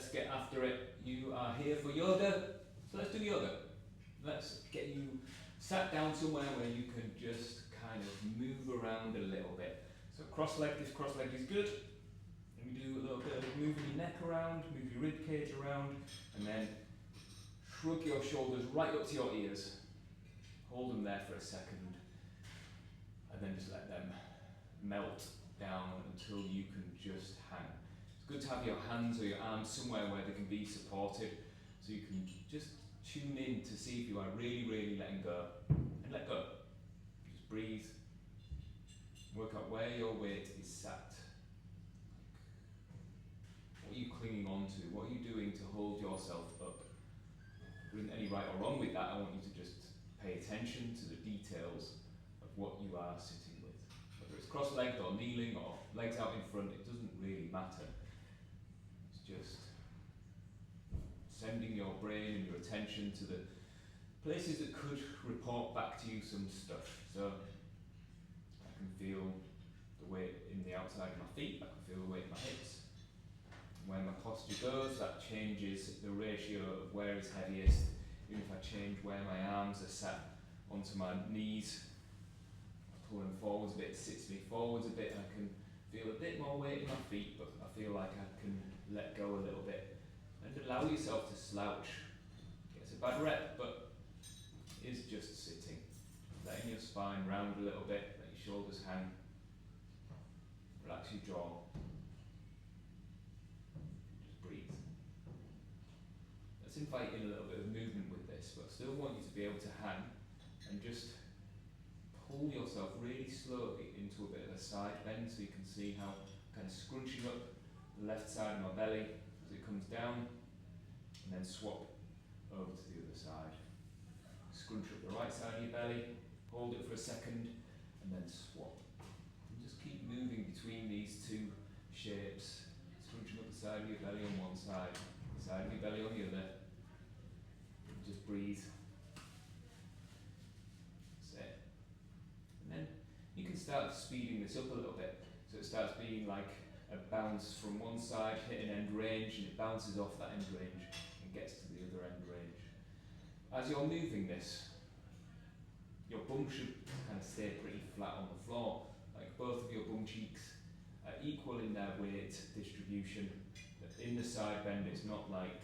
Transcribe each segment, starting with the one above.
let's get after it. You are here for yoga, so let's do yoga. Let's get you sat down somewhere where you can just kind of move around a little bit. So cross-legged, if cross-legged is good, and we do a little bit of moving your neck around, move your rib cage around, and then shrug your shoulders right up to your ears. Hold them there for a second, and then just let them melt down until you can just hang. It's good to have your hands or your arms somewhere where they can be supported, so you can just tune in to see if you are really, really letting go, and let go. Just breathe, work out where your weight is sat. What are you clinging on to? What are you doing to hold yourself up? There isn't any right or wrong with that. I want you to just pay attention to the details of what you are sitting with. Whether it's cross-legged or kneeling or legs out in front, it doesn't really matter. It's just sending your brain and your attention to the places that could report back to you some stuff. So I can feel the weight in the outside of my feet, I can feel the weight in my hips. Where my posture goes, that changes the ratio of where is heaviest. Even if I change where my arms are sat onto my knees, I pull them forwards a bit, it sits me forwards a bit, and I can feel a bit more weight in my feet, but I feel like I can let go a little bit. And allow yourself to slouch. It's a bad rep, but it is just sitting. Letting your spine round a little bit, let your shoulders hang. Relax your jaw. Breathe. Let's invite in a little bit of movement with this, but I still want you to be able to hang and just pull yourself really slowly into a bit of a side bend, so you can see how I'm kind of scrunching up the left side of my belly as it comes down, and then swap over to the other side. Scrunch up the right side of your belly, hold it for a second, and then swap. And just keep moving between these two shapes. Scrunching up the side of your belly on one side, the side of your belly on the other. And just breathe. That's it. And then you can start speeding this up a little bit. So it starts being like a bounce from one side, hit an end range, and it bounces off that end range and gets to the other end range. As you're moving this, your bum should kind of stay pretty flat on the floor, like both of your bum cheeks are equal in their weight distribution. In the side bend, it's not like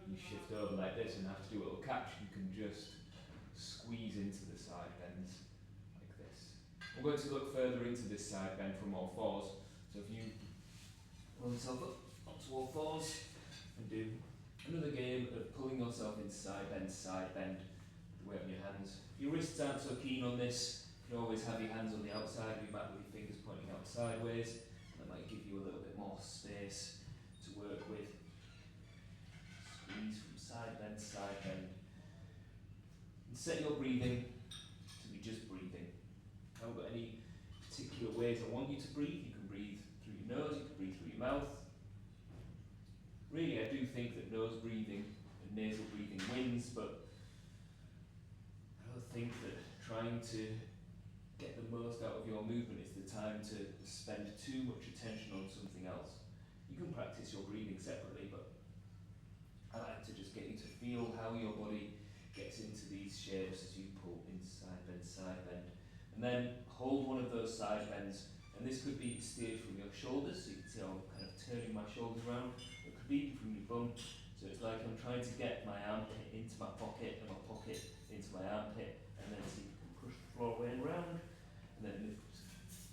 you shift over like this and have to do a little catch. You can just squeeze into the side bends like this. We're going to look further into this side bend from all fours. So if you roll yourself up onto all fours and do another game of pulling yourself into side bend, with the weight on your hands. If your wrists aren't so keen on this, you can always have your hands on the outside of your mat with your fingers pointing out sideways. That might give you a little bit more space to work with. Squeeze from side bend to side bend. And set your breathing to be just breathing. I haven't got any particular ways I want you to breathe. You can breathe through your nose, you can breathe through your mouth. Really, I do think that nose breathing and nasal breathing wins, but I don't think that trying to get the most out of your movement is the time to spend too much attention on something else. You can practice your breathing separately, but I like to just get you to feel how your body gets into these shapes as you pull into side bend. And then hold one of those side bends, and this could be steered from your shoulders, so you can see how I'm kind of turning my shoulders around. It could be from your bum, so it's like I'm trying to get my armpit into my pocket and my pocket into my armpit, and then see if you can push the floor away and round, and then lift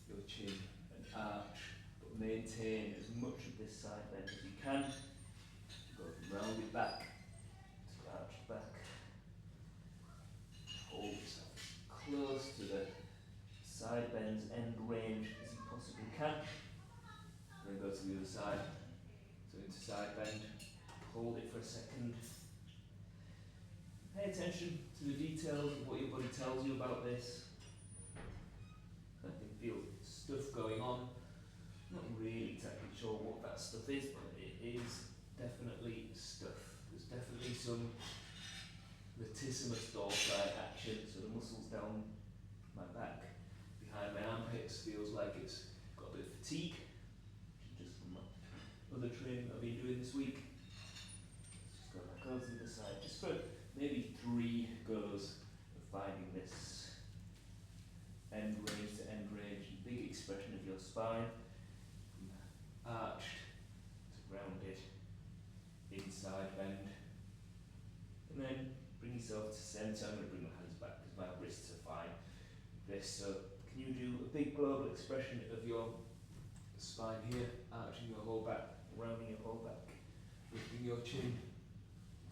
your chin and arch, but maintain as much of this side bend as you can. Go from rounded back to arched back. Hold yourself close to the side bend's end range as you possibly can. And then go to the other side. So into side bend, hold it for a second. Pay attention to the details of what your body tells you about this. I can feel stuff going on. Not really exactly sure what that stuff is, but it is definitely stuff. There's definitely some latissimus dorsi action, so the muscles down my back behind my armpits feels like it's got a bit of fatigue, just from my other training I've been doing this week. 3 goes of finding this end range to end range, big expression of your spine, from arched to rounded, inside bend, and then bring yourself to centre. I'm going to bring my hands back because my wrists are fine. This, so can you do a big global expression of your spine here, arching your whole back, rounding your whole back, lifting your chin,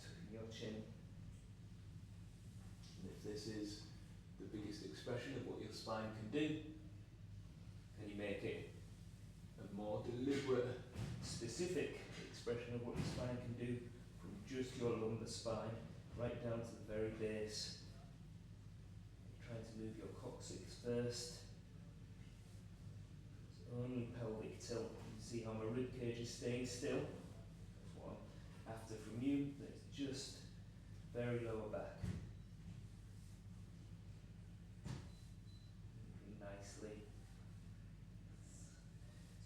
tucking your chin. And if this is the biggest expression of what your spine can do, can you make it a more deliberate, specific expression of what your spine can do from just your lumbar spine right down to the very base? You're trying to move your coccyx first. It's only pelvic tilt. You can see how my rib cage is staying still. That's what I'm after from you. It's just very lower back. Nicely.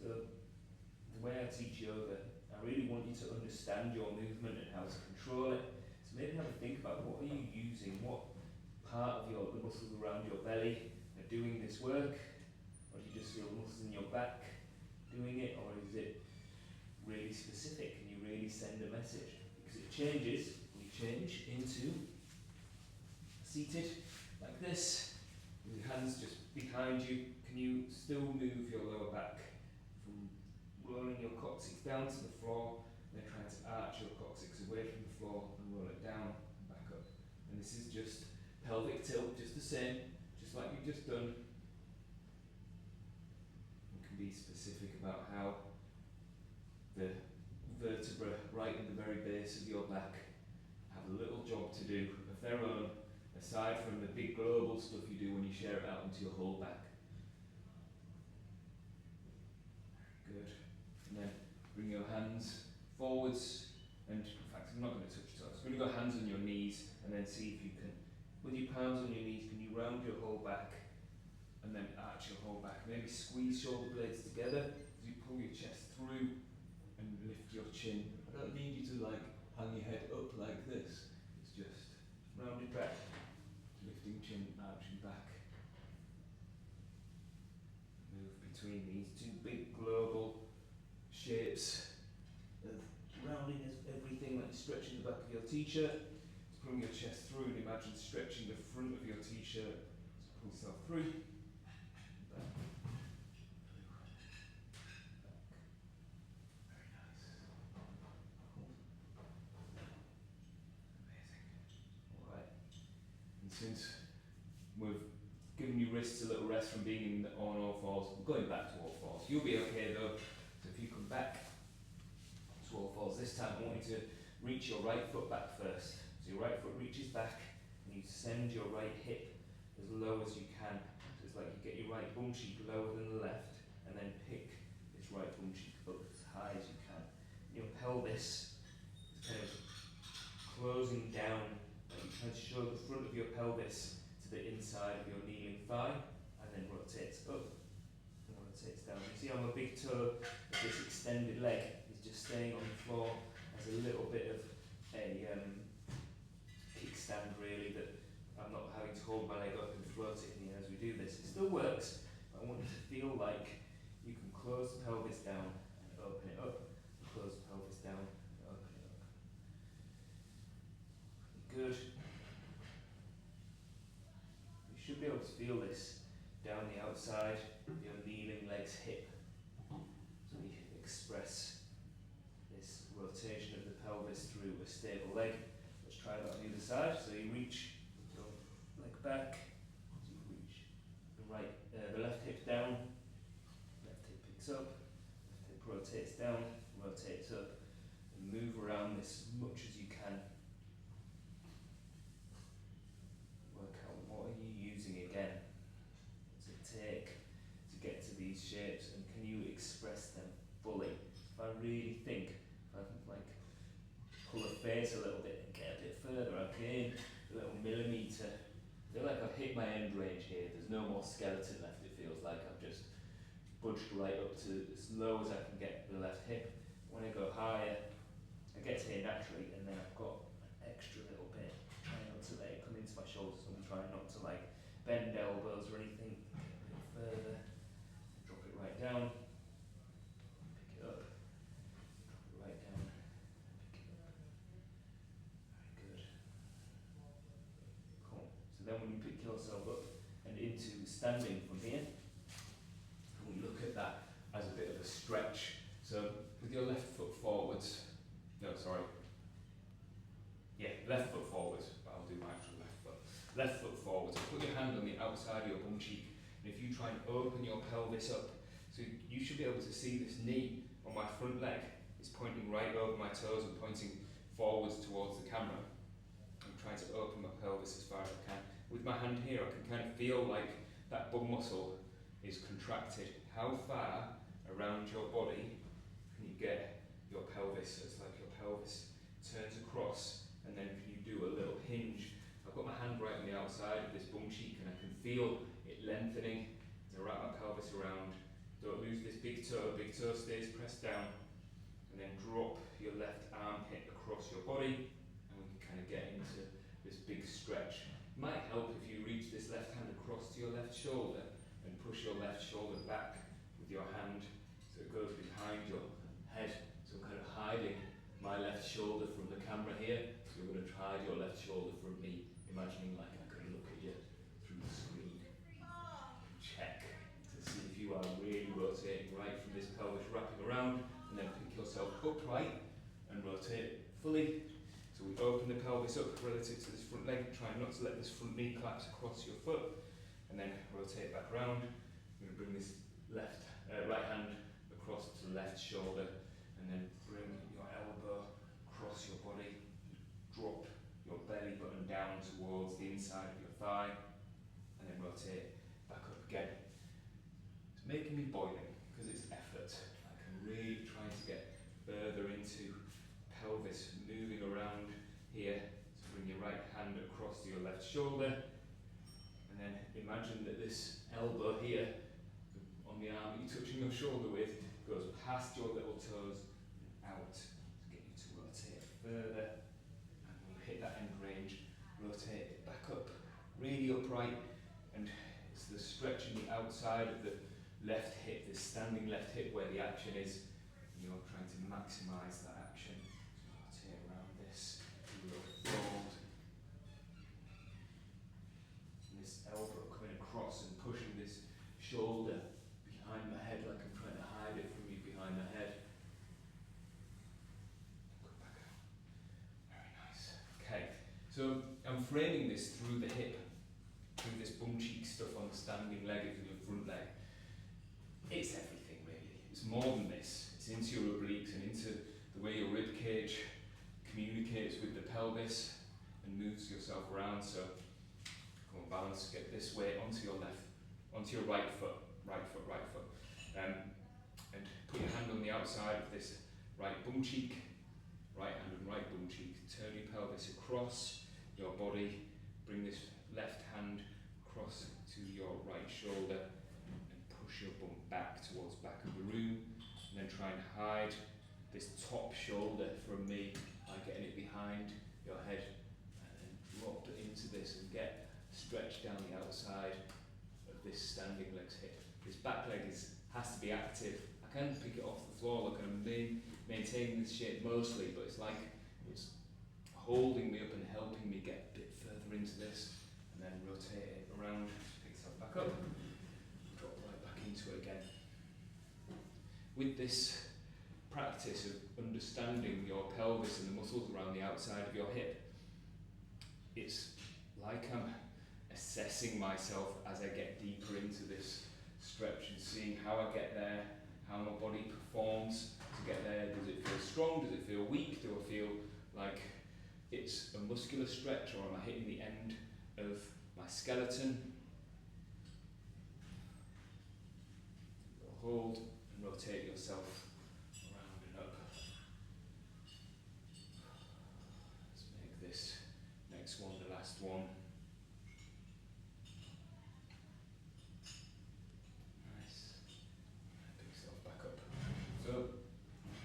So the way I teach yoga, I really want you to understand your movement and how to control it. So maybe have a think about what are you using, what part of the muscles around your belly are doing this work, or do you just feel muscles in your back doing it, or is it really specific? Can you really send a message? Because it changes. We change into seated like this, with your hands just behind you. Can you still move your lower back from rolling your coccyx down to the floor, then trying to arch your coccyx away from the floor and roll it down and back up? And this is just pelvic tilt, just the same, just like you've just done. You can be specific about how the vertebra right in the very base of your back have a little job to do of their own, aside from the big global stuff you do when you share it out into your whole back. Good. And then bring your hands forwards, and in fact I'm not going to touch your toes. I'm going to go hands on your knees and then see if you can, with your palms on your knees, can you round your whole back and then arch your whole back. Maybe squeeze shoulder blades together as you pull your chest through and lift your chin. I don't need you to like hang your head up like this. It's just rounded back, lifting chin, arching back. Move between these two big global shapes of rounding is everything, like stretching the back of your t-shirt. So pulling your chest through and imagine stretching the front of your t-shirt. So pull yourself through. Back. Very nice. Amazing. Alright. And since we've given your wrists a little rest from being in the on all fours, we're going back to all fours. You'll be okay though. So if you come back to all fours, this time I want you to reach your right foot back first. So your right foot reaches back and you send your right hip as low as you can. So it's like you get your right bum cheek lower than the left and then pick this right bum cheek up as high as you can. Your pelvis is kind of closing down, like you're trying to show the front of your pelvis to the inside of your kneeling thigh, and then rotates up and rotates down. You see how my big toe of this extended leg is just staying on the floor as a little bit of a kickstand really, that I'm not having to hold my leg up and float it in the air as we do this. It still works, but I want you to feel like you can close the pelvis down and open it up, close the pelvis down and open it up. Good. You should be able to feel this down the outside of your kneeling leg's hip. So we express this rotation of the pelvis through a stable leg. Let's try that on the other side. So you reach your leg back, so you reach the left hip down, left hip picks up, left hip rotates down, rotates up, and move around this as much as you can. Work out what are you using again to take to get to these shapes, and can you express them fully? If I really think, if I like pull the face a little bit and get a bit further, I gain a little millimetre. I feel like I've hit my end range here. There's no more skeleton left. It feels like I've just budged right up to as low as I can get the left hip. When I go higher, I get to here naturally, and then I've got an extra little bit. Try not to let it bend elbows or anything. A bit further. Drop it right down. Pick it up. Drop it right down. Pick it up. Very good. Cool. So then when you pick yourself up and into standing from here, we look at that as a bit of a stretch. So with your left foot forwards, no, sorry. Yeah, left foot forwards, but I'll do my actual left foot. Left foot forwards, put your hand on the outside of your bum cheek, and if you try and open your pelvis up, so you should be able to see this knee on my front leg is pointing right over my toes and pointing forwards towards the camera. I'm trying to open my pelvis as far as I can. With my hand here, I can kind of feel like that bum muscle is contracted. How far around your body can you get your pelvis? So it's like your pelvis turns across, and then can you do a little hinge? I've got my hand right on the outside of this bum cheek, and I can feel it lengthening to wrap my pelvis around. Don't lose this big toe stays pressed down, and then drop your left armpit across your body, and we can kind of get into this big stretch. It might help if you reach this left hand across to your left shoulder and push your left shoulder back with your hand so it goes behind your head. So I'm kind of hiding my left shoulder from the camera here, so you're going to hide your left shoulder from me, imagining like I could look at you through the screen. Check to see if you are really rotating right from this pelvis wrapping around, and then pick yourself upright and rotate fully. So we open the pelvis up relative to this front leg, try not to let this front knee collapse across your foot, and then rotate back around. We're going to bring this right hand across to the left shoulder, and then bring your elbow across your body, drop your belly button down towards the inside of your thigh, and then rotate back up again. It's making me boiling because it's effort. Like I'm really trying to get further into pelvis, moving around here. So bring your right hand across to your left shoulder, and then imagine that this elbow here on the arm that you're touching your shoulder with goes past your little toes and out to get you to rotate further. And when you hit that end range, rotate it back up, really upright, and it's the stretch in the outside of the left hip, this standing left hip where the action is. You're trying to maximise that action. So rotate around this, fold. And this elbow coming across and pushing this shoulder behind my head like I'm trying to hide it from you behind my head. Go back out. Very nice. Okay, so I'm framing this through the hip, through this bum cheek stuff on the standing leg of your front leg. It's everything really. It's more than this. It's into your obliques and into the way your rib cage communicates with the pelvis and moves yourself around. So come on, balance, get this weight onto your left, onto your right foot. And put your hand on the outside of this right bum cheek, right hand and right bum cheek. Turn your pelvis across your body. Bring this left hand across to your right shoulder and push your bum back towards back of the room. And then try and hide this top shoulder from me by getting it behind your head. And then drop it into this and get stretched down the outside of this standing leg's hip. This back leg has to be active. I can pick it off the floor, look, I'm maintaining this shape mostly, but it's like it's holding me up and helping me get a bit further into this, and then rotate it around, pick yourself back up, drop right back into it again. With this practice of understanding your pelvis and the muscles around the outside of your hip, it's like I'm assessing myself as I get deeper into this stretch and seeing how I get there, how my body performs to get there. Does it feel strong? Does it feel weak? Do I feel like it's a muscular stretch, or am I hitting the end of my skeleton? Hold and rotate yourself around and up. Let's make this next one the last one.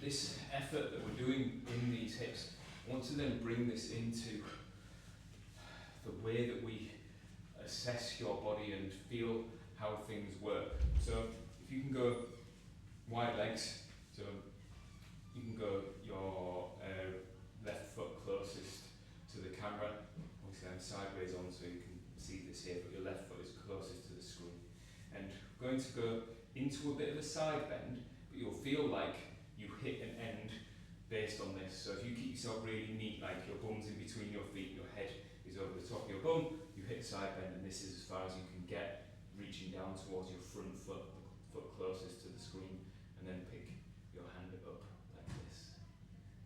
This effort that we're doing in these hips, I want to then bring this into the way that we assess your body and feel how things work. So if you can go wide legs, so you can go your left foot closest to the camera. Obviously I'm sideways on so you can see this here, but your left foot is closest to the screen. And we're going to go into a bit of a side bend, but you'll feel like you hit an end based on this. So if you keep yourself really neat, like your bum's in between your feet, your head is over the top of your bum, you hit a side bend, and this is as far as you can get, reaching down towards your front foot, the foot closest to the screen, and then pick your hand up like this.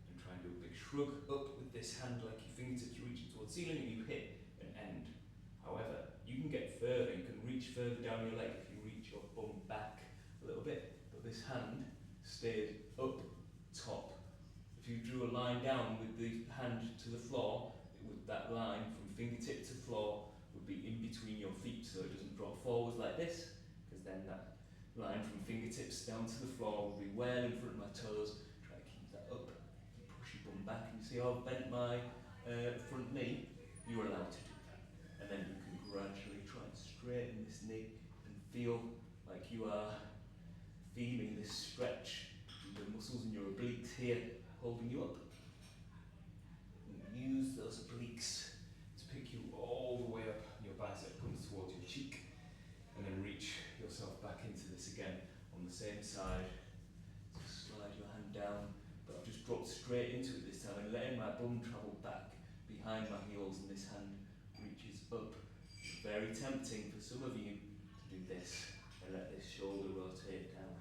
And try and do a big shrug up with this hand, like your fingertips reaching towards the ceiling, and you hit an end. However, you can get further, you can reach further down your leg if you reach your bum back a little bit, but this hand stays up top. If you drew a line down with the hand to the floor, that line from fingertip to floor would be in between your feet, so it doesn't drop forwards like this, because then that line from fingertips down to the floor will be well in front of my toes. Try to keep that up. Push your bum back, and you see how I've bent my front knee? You're allowed to do that. And then you can gradually try and straighten this knee and feel like you are feeling this stretch in the muscles in your obliques here holding you up. Use those obliques to pick you all the way up. Your bicep comes towards your cheek, and then reach yourself back into this again on the same side. Just slide your hand down, but I've just dropped straight into it this time and letting my bum travel back behind my heels, and this hand reaches up. It's very tempting for some of you to do this and let this shoulder rotate down.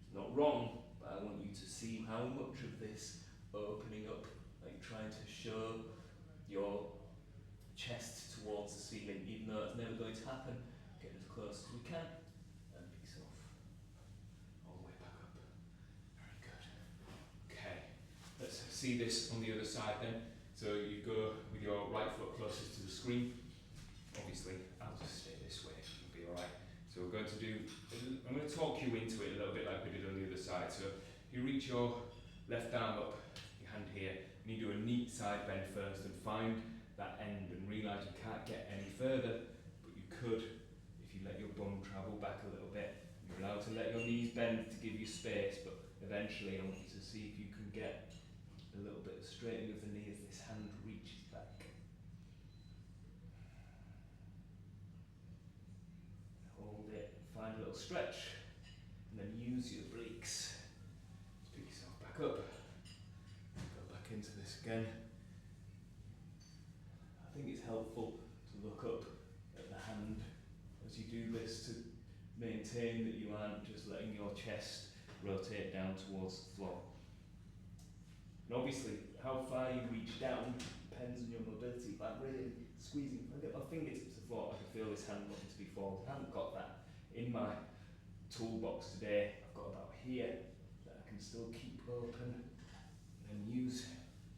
It's not wrong, but I want you to see how much of this opening up, like trying to show your chest towards the ceiling, even though it's never going to happen. Get as close as we can and pick yourself all the way back up. Very good. Okay, let's see this on the other side then. So you go with your right foot closest to the screen. Obviously, I'll just stay this way, it'll be alright. So we're going to do, I'm going to talk you into it a little bit like we did on the other side. So you reach your left arm up, your hand here, and you do a neat side bend first and find that end and realise you can't get any further, but you could if you let your bum travel back a little bit. You're allowed to let your knees bend to give you space, but eventually I want you to see if you can get a little bit of straightening of the knee as this hand reaches back. Hold it, find a little stretch, and then use your obliques to pick yourself back up. Go back into this again. I think it's helpful to look up at the hand as you do this to maintain that you aren't just letting your chest rotate down towards the floor. And obviously, how far you reach down depends on your mobility. If I'm really squeezing, if I get my fingertips to the floor, I can feel this hand wanting to be forward. I haven't got that in my toolbox today. I've got about here that I can still keep open, and then use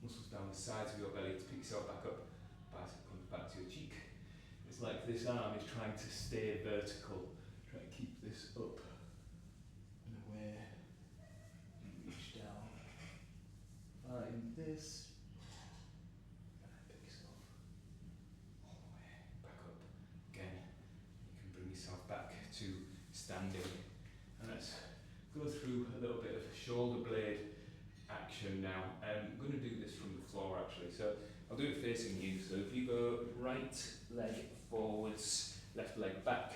muscles down the sides of your belly to pick yourself back up. Bicep comes back to your cheek. It's like this arm is trying to stay vertical, try to keep this up and away, and reach down. Find this, and then pick yourself all the way back up. Again, you can bring yourself back to standing. And let's go through a little bit of shoulder blade action now. I'm going to do this from the floor actually. So I'll do it facing you. So if you go right leg forwards, left leg back,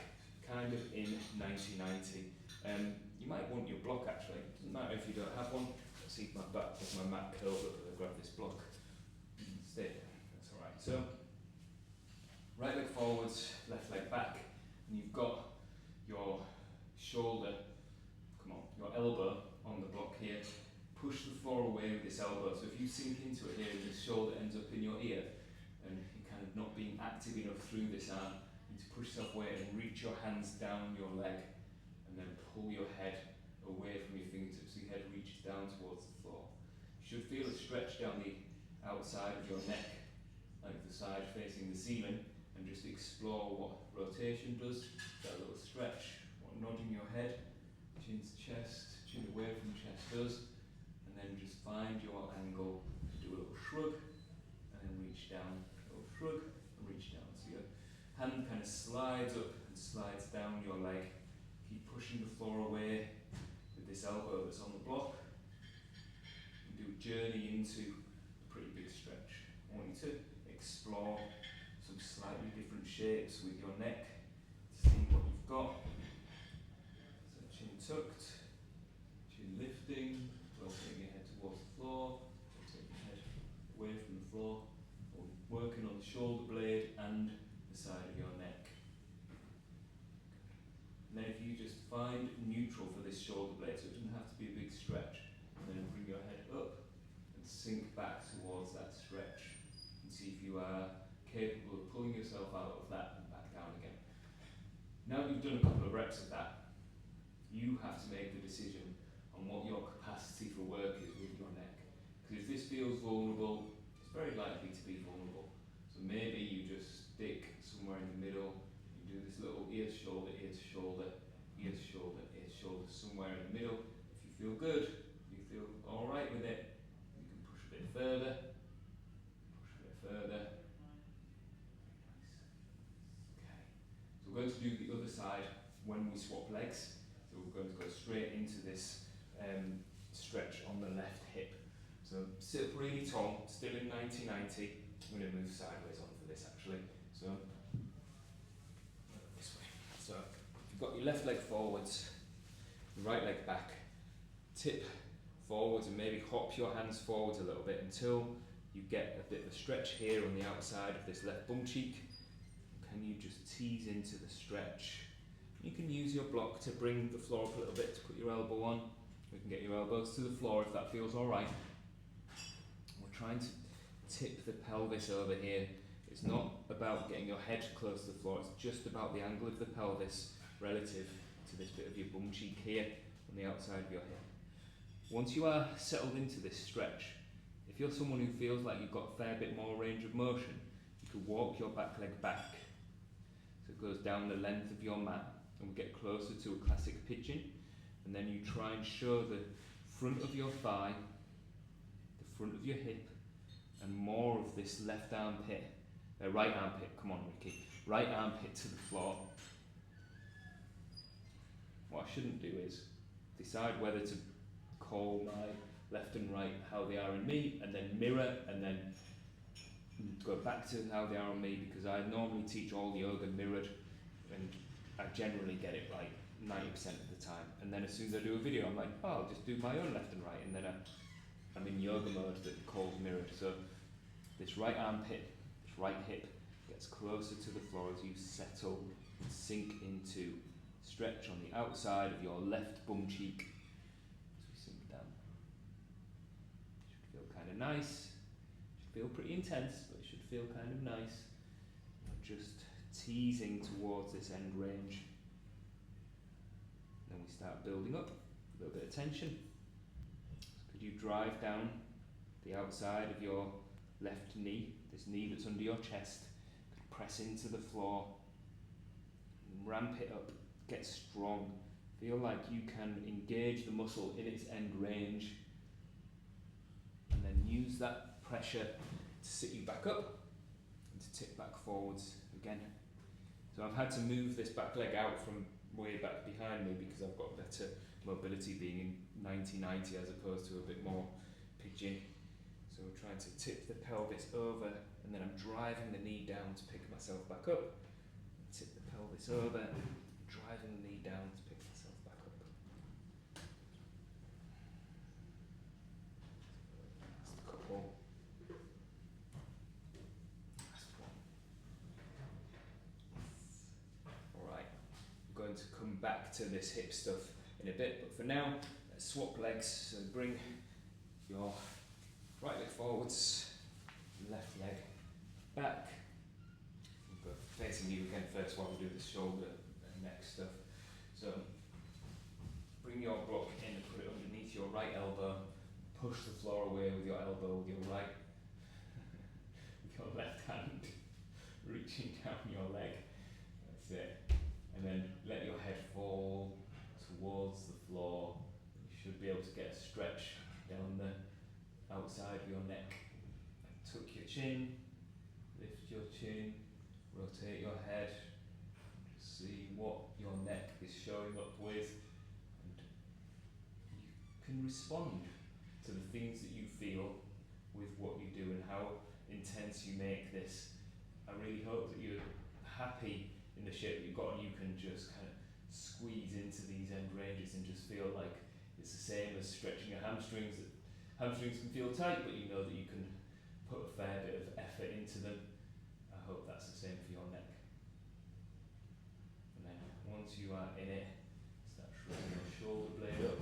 kind of in 90-90. You might want your block actually. Doesn't matter if you don't have one. Let's see if my mat curls up as I grab this block. Stay there. That's alright. So right leg forwards, left leg back, and you've got your shoulder, your elbow on the block here. Push the floor away with this elbow. So if you sink into it here and this shoulder ends up in your ear, and you're kind of not being active enough through this arm, you need to push yourself away and reach your hands down your leg, and then pull your head away from your fingertips so your head reaches down towards the floor. You should feel a stretch down the outside of your neck, like the side facing the ceiling, and just explore what rotation does, that little stretch, what nodding your head, chin to chest, chin away from chest does, and then just find your angle, do a little shrug, and then reach down, a little shrug, and reach down. So your hand kind of slides up and slides down your leg. Keep pushing the floor away with this elbow that's on the block. And do a journey into a pretty big stretch. I want you to explore some slightly different shapes with your neck to see what you've got. So chin tucked, chin lifting, rotating your head towards the floor, rotating your head away from the floor, working on the shoulder blade and the side of your neck. And then if you just find neutral for this shoulder blade, so it doesn't have to be a big stretch, and then bring your head up and sink back towards that stretch, and see if you are capable of pulling yourself out of that and back down again. Now that you've done a couple of reps of that, you have to make the decision on what your capacity for work is with your neck. Because if this feels vulnerable, it's very likely to be vulnerable. So maybe you just stick somewhere in the middle. You do this little ear to shoulder, ear to shoulder, ear to shoulder, ear to shoulder, somewhere in the middle. If you feel good, you feel alright with it, you can push a bit further, push a bit further. Nice. Okay. So we're going to do the other side when we swap legs. So we're going to go straight into this stretch on the left hip. So sit up really tall, still in 90-90. I'm going to move sideways on for this actually. So this way. So you've got your left leg forwards, your right leg back, tip forwards and maybe hop your hands forwards a little bit until you get a bit of a stretch here on the outside of this left bum cheek. Can you just tease into the stretch? You can use your block to bring the floor up a little bit, to put your elbow on. We can get your elbows to the floor if that feels alright. We're trying to tip the pelvis over here. It's not about getting your head close to the floor, it's just about the angle of the pelvis relative to this bit of your bum cheek here on the outside of your hip. Once you are settled into this stretch, if you're someone who feels like you've got a fair bit more range of motion, you could walk your back leg back. So it goes down the length of your mat and we get closer to a classic pigeon. And then you try and show the front of your thigh, the front of your hip, and more of this left armpit, right armpit, come on Ricky, right armpit to the floor. What I shouldn't do is decide whether to call my left and right how they are in me, and then mirror, and then go back to how they are on me, because I normally teach all yoga mirrored, and I generally get it right 90% of the time. And then as soon as I do a video, I'm like, oh, I'll just do my own left and right, and then I'm in yoga mode that calls mirrored. So this right armpit, this right hip gets closer to the floor as you settle and sink into stretch on the outside of your left bum cheek as we sink down. Should feel kind of nice. Should feel pretty intense, but it should feel kind of nice. You're just teasing towards this end range. Then we start building up, a little bit of tension. Could you drive down the outside of your left knee, this knee that's under your chest, could press into the floor, ramp it up, get strong, feel like you can engage the muscle in its end range, and then use that pressure to sit you back up and to tip back forwards again. So I've had to move this back leg out from way back behind me because I've got better mobility being in 90-90 as opposed to a bit more pigeon. So we're trying to tip the pelvis over, and then I'm driving the knee down to pick myself back up. Tip the pelvis over, driving the knee down to pick myself back up. Last couple. Last one. Alright, I'm going to come back to this hip stuff in a bit, but for now, let's swap legs. So bring your right leg forwards, left leg back. We'll go facing you again first while we do the shoulder and neck stuff. So bring your block in and put it underneath your right elbow. Push the floor away with your elbow with your right, with your left hand, reaching down your leg. That's it. And then let your head fall towards the floor. You should be able to get a stretch down the outside of your neck. And tuck your chin, lift your chin, rotate your head, see what your neck is showing up with, and you can respond to the things that you feel with what you do and how intense you make this. I really hope that you're happy in the shape that you've got and you can just kind of squeeze into these end ranges and just feel like it's the same as stretching your hamstrings. Hamstrings can feel tight, but you know that you can put a fair bit of effort into them. I hope that's the same for your neck. And then once you are in it, start shrugging your shoulder blade up,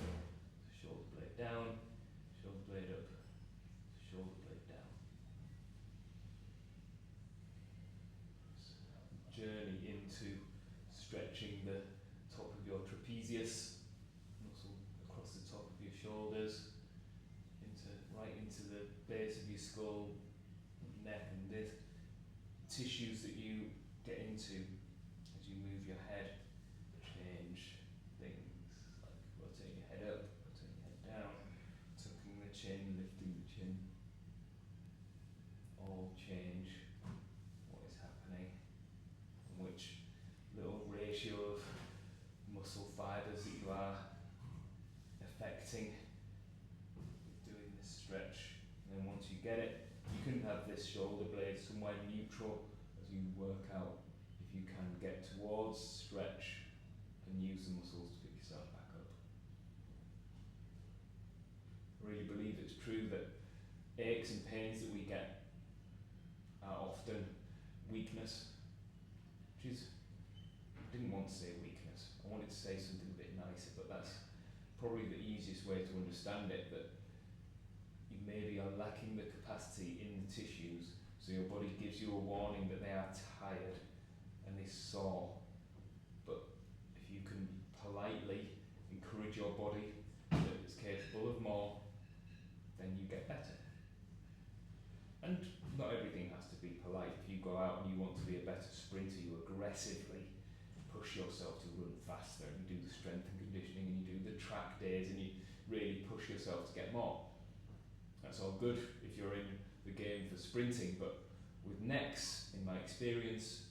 shoulder blade down, shoulder blade up, shoulder blade down. Journey into stretching the top of your trapezius muscle across the top of your shoulders, right into the base of your skull, neck, and the tissues that you get into as you move your head. Change things like rotating your head up, rotating your head down, tucking the chin, lifting the chin. All change what is happening and which little ratio of muscle fibres that you are affecting with doing this stretch. And then once you get it, you can have this shoulder blade somewhere neutral as you work out. If you can get towards stretch and use the muscles to pick yourself back up. I really believe it's true that aches and pains that we get are often weakness, which is, I didn't want to say weakness, I wanted to say something a bit nicer, but that's probably the easiest way to understand it, that you maybe are lacking the capacity in the tissues, so your body gives you a warning that they are tired and they sore. But if you can politely encourage your body that it's capable of more, then you get better. And not everything has to be polite. If you go out and you want to be a better sprinter, you aggressively push yourself to run faster, and you do the strength and conditioning, and you do the track days, and you really push yourself to get more. That's all good if you're in the game for sprinting, but with necks, in my experience,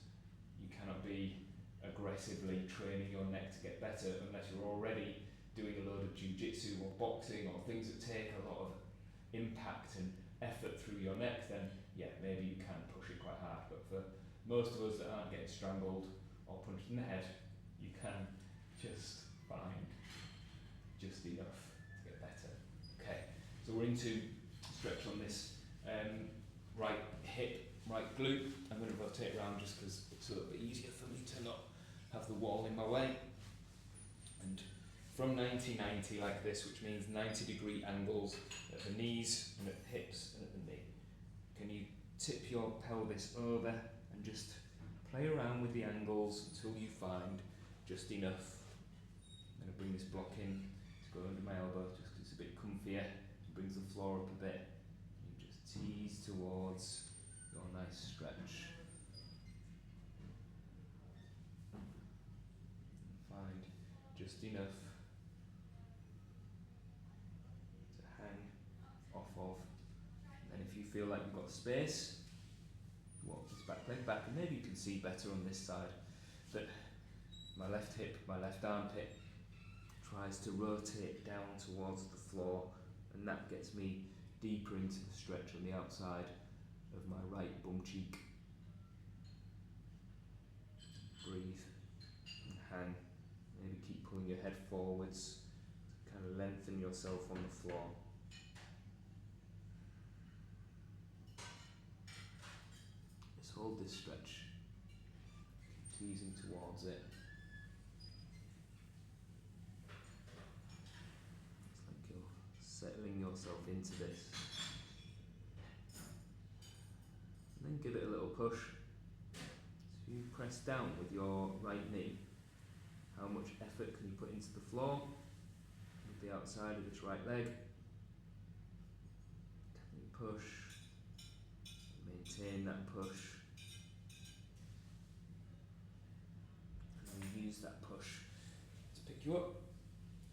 you cannot be aggressively training your neck to get better unless you're already doing a load of jiu-jitsu or boxing or things that take a lot of impact and effort through your neck. Then yeah, maybe you can push it quite hard, but for most of us that aren't getting strangled or punched in the head, you can just find just enough to get better. Okay, so we're into stretch on this right hip, right glute. I'm going to rotate around just because it's a little bit easier for me to not have the wall in my way. And from 90-90 like this, which means 90-degree angles at the knees and at the hips and at the knee. Can you tip your pelvis over and just play around with the angles until you find just enough. I'm going to bring this block in to go under my elbow just because it's a bit comfier. It brings the floor up a bit. You just tease towards your nice stretch. Find just enough to hang off of. And if you feel like you've got space, walk this back leg back, and maybe you can see better on this side that my left hip, my left armpit tries to rotate down towards the floor, and that gets me deeper into the stretch on the outside of my right bum cheek. Breathe and hang. Maybe keep pulling your head forwards to kind of lengthen yourself on the floor. Just hold this stretch, keep teasing towards it. It's like you're settling yourself into this. And then give it a little push. So you press down with your right knee. How much effort can you put into the floor with the outside of this right leg? Can you push? Maintain that push. And then use that push to pick you up,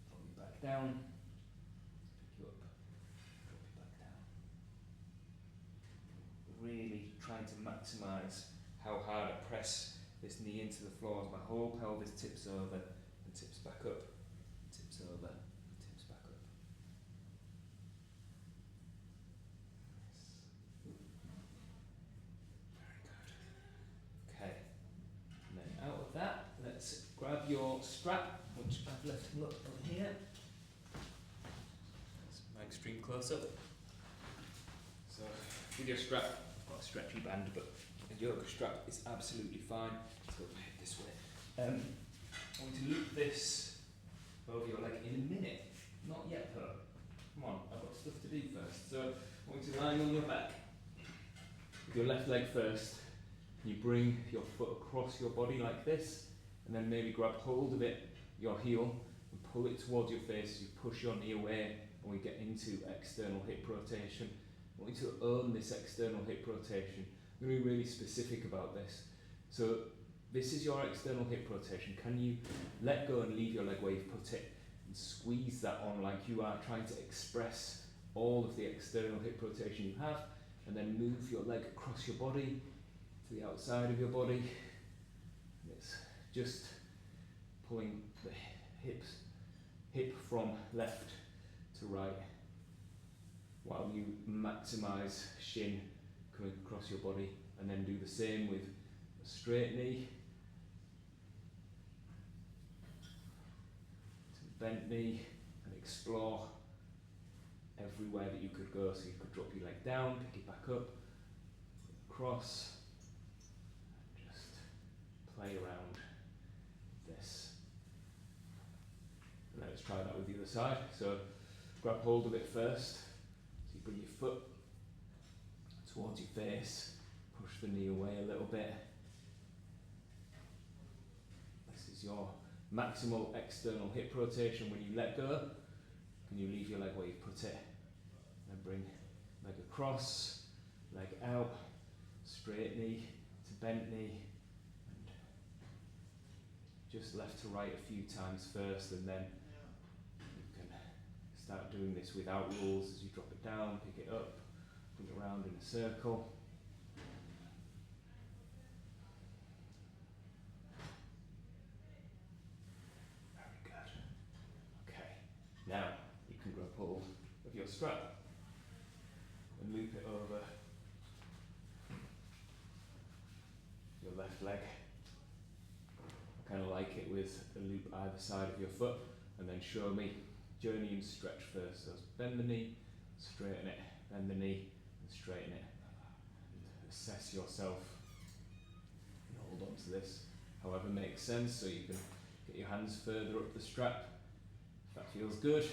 drop you back down, pick you up, drop you back down. Really trying to maximise how hard I press this knee into the floor as my whole pelvis tips over and tips back up, tips over, tips back up. Very good. Okay, and then out of that, let's grab your strap, which I've left over here. That's my extreme close-up. So with your strap, I've got a stretchy band, but a yoga strap is absolutely fine. Let's go this way. I'm going to loop this over your leg in a minute. Not yet though. Come on, I've got stuff to do first. So I'm going to lie on your back. With your left leg first, you bring your foot across your body like this, and then maybe grab hold of it, your heel, and pull it towards your face. You push your knee away, and we get into external hip rotation. I want you to own this external hip rotation. I'm going to be really specific about this. So this is your external hip rotation. Can you let go and leave your leg where you've put it and squeeze that on like you are trying to express all of the external hip rotation you have, and then move your leg across your body to the outside of your body. It's just pulling the hip from left to right while you maximize shin coming across your body, and then do the same with a straight knee to bent knee, and explore everywhere that you could go. So you could drop your leg down, pick it back up, across, and just play around this. And let's try that with the other side. So grab hold of it first. So you bring your foot towards your face, push the knee away a little bit. This is your maximal external hip rotation. When you let go, can you leave your leg where you put it? Then bring leg across, leg out, straight knee to bent knee, and just left to right a few times first, and then you can start doing this without rules as you drop it down, pick it up, bring it around in a circle. Very good. Okay, now you can grab hold of your strap and loop it over your left leg. I kind of like it with a loop either side of your foot, and then show me journey and stretch first. So bend the knee, straighten it, bend the knee, straighten it, and assess yourself and hold on to this however makes sense. So you can get your hands further up the strap if that feels good.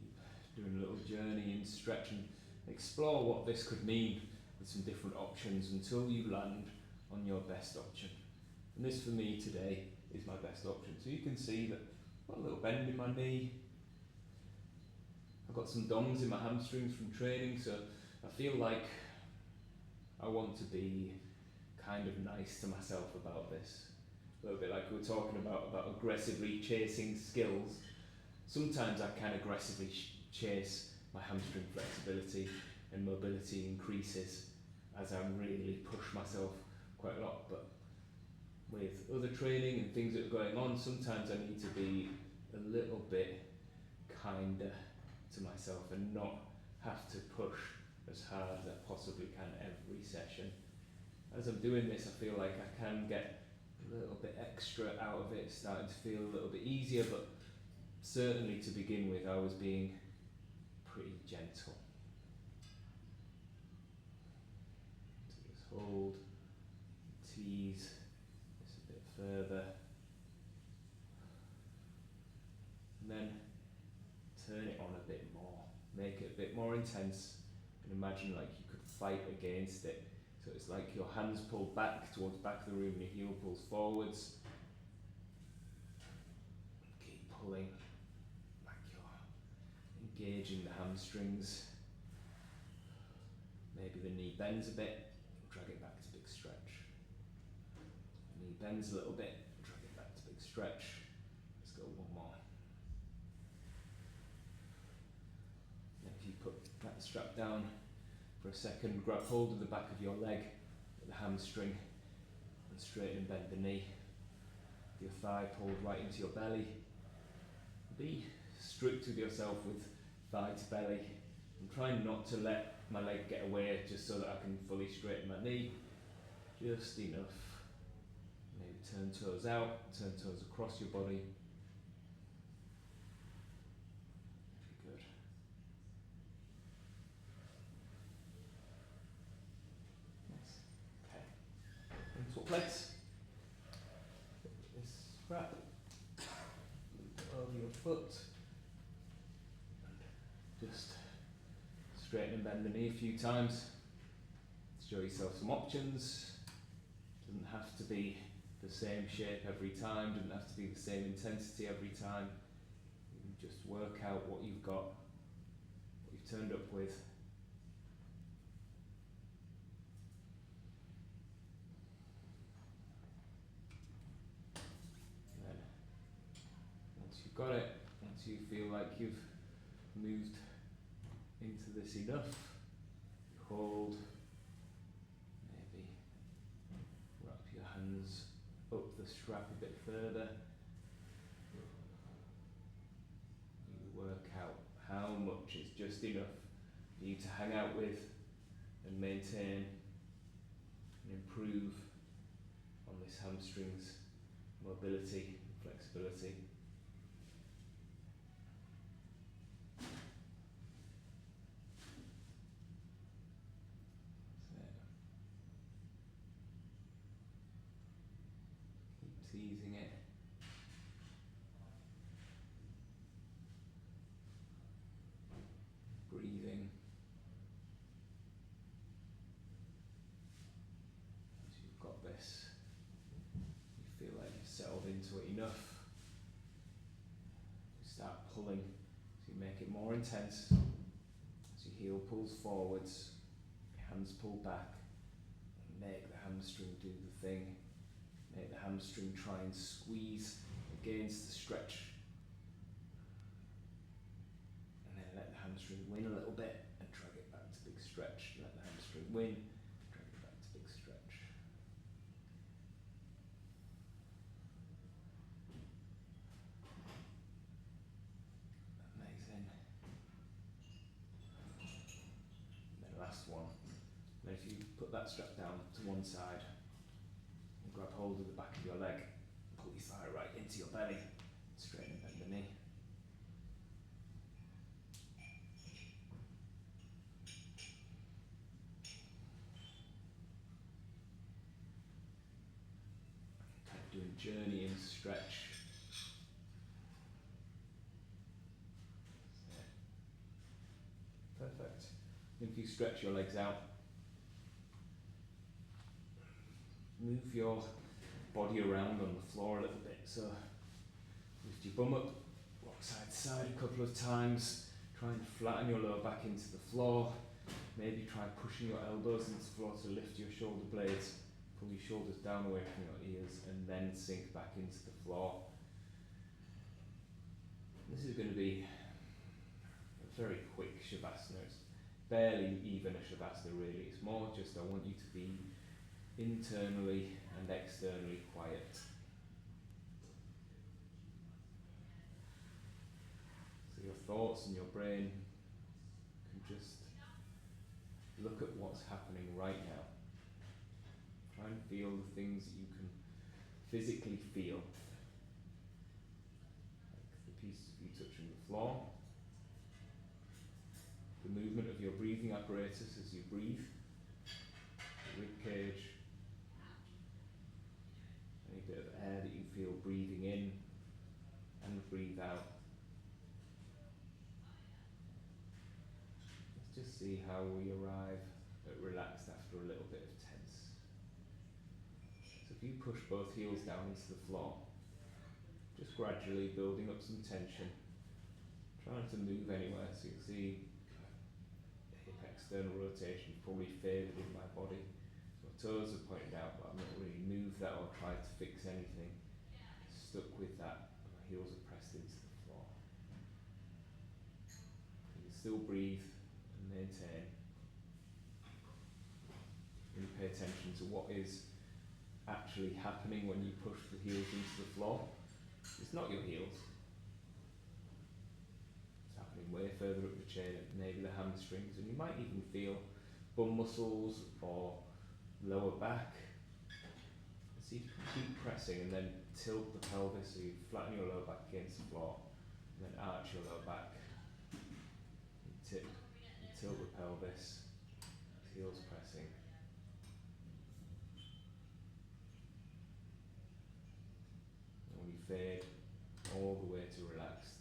Keep doing a little journey and stretch and explore what this could mean with some different options until you land on your best option. And this for me today is my best option. So you can see that I've got a little bend in my knee. I've got some DOMs in my hamstrings from training, so I feel like I want to be kind of nice to myself about this. A little bit like we were talking about aggressively chasing skills. Sometimes I can aggressively chase my hamstring flexibility and mobility increases as I really push myself quite a lot, but with other training and things that are going on, sometimes I need to be a little bit kinder to myself and not have to push as hard as I possibly can every session. As I'm doing this, I feel like I can get a little bit extra out of it. It's starting to feel a little bit easier, but certainly to begin with, I was being pretty gentle. So just hold, tease this a bit further, and then turn it on a bit more, make it a bit more intense, and imagine like you could fight against it. So it's like your hands pull back towards the back of the room and your heel pulls forwards. Keep pulling like you're engaging the hamstrings. Maybe the knee bends a bit, drag it back to big stretch. Knee bends a little bit, drag it back to big stretch. Let's go one more. And if you put that strap down For a second, grab hold of the back of your leg, the hamstring, and straighten and bend the knee. Your thigh pulled right into your belly. Be strict with yourself with thigh to belly. I'm trying not to let my leg get away just so that I can fully straighten my knee. Just enough. Maybe turn toes out, turn toes across your body. Good. Nice. Okay. And swap legs. This strap over your foot. Just straighten and bend the knee a few times. Show yourself some options. Doesn't have to be the same shape every time, doesn't have to be the same intensity every time. You can just work out what you've got, what you've turned up with. And then, once you've got it, once you feel like you've moved into this enough, you hold. Hands up the strap a bit further. You work out how much is just enough for you to hang out with and maintain and improve on this hamstring's mobility and flexibility. Easing it. Breathing. Once you've got this, you feel like you've settled into it enough. You start pulling, so you make it more intense. As your heel pulls forwards, your hands pull back, and make the hamstring do the thing. Make the hamstring try and squeeze against the stretch. And then let the hamstring win a little bit and drag it back to big stretch. Let the hamstring win, drag it back to big stretch. Amazing. And then last one. And if you put that strap down to one side, grab hold of the back of your leg, pull your thigh right into your belly, straighten and bend the knee. Kind of doing journey and stretch. Perfect. If you stretch your legs out, move your body around on the floor a little bit. So lift your bum up, rock side to side a couple of times. Try and flatten your lower back into the floor. Maybe try pushing your elbows into the floor to lift your shoulder blades. Pull your shoulders down away from your ears and then sink back into the floor. This is going to be a very quick Shavasana. It's barely even a Shavasana really. It's more just I want you to be internally and externally quiet. So your thoughts and your brain can just look at what's happening right now. Try and feel the things that you can physically feel. Like the pieces of you touching the floor, the movement of your breathing apparatus as you breathe, the rib cage, any bit of air that you feel breathing in and breathe out. Let's just see how we arrive at relaxed after a little bit of tense. So if you push both heels down into the floor, just gradually building up some tension, trying to move anywhere, so you'll see hip external rotation probably favored in my body. So my toes are pointed out, but I've not really moved that or tried to fix anything. Stuck with that, my heels are pressed into the floor. You can still breathe and maintain. Really pay attention to what is actually happening when you push the heels into the floor. It's not your heels. It's happening way further up the chain, maybe the hamstrings, and you might even feel bum muscles or lower back. See if you can keep pressing and then tilt the pelvis so you flatten your lower back against the floor, and then arch your lower back. You tilt the pelvis, heels pressing. And when you fade all the way to relaxed,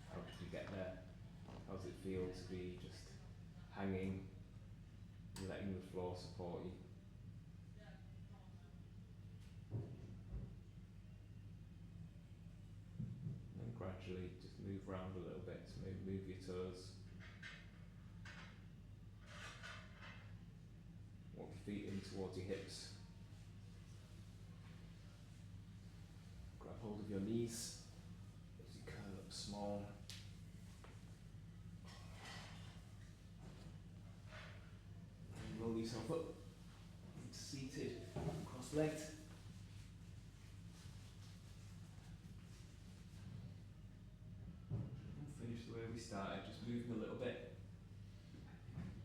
how did you get there? How does it feel to be just hanging, letting the floor support you? And gradually just move around a little bit, so maybe move your toes. Walk your feet in towards your hips. Grab hold of your knees as you curl up small. And roll yourself up. Seated, cross-legged. And finish the way we started, just moving a little bit.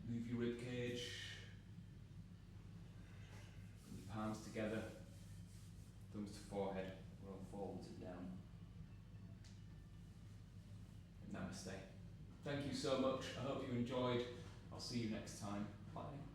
Move your rib cage. Put your palms together. Thumbs to forehead, roll forwards and down. Namaste. Thank you so much. I hope you enjoyed. I'll see you next time. Bye.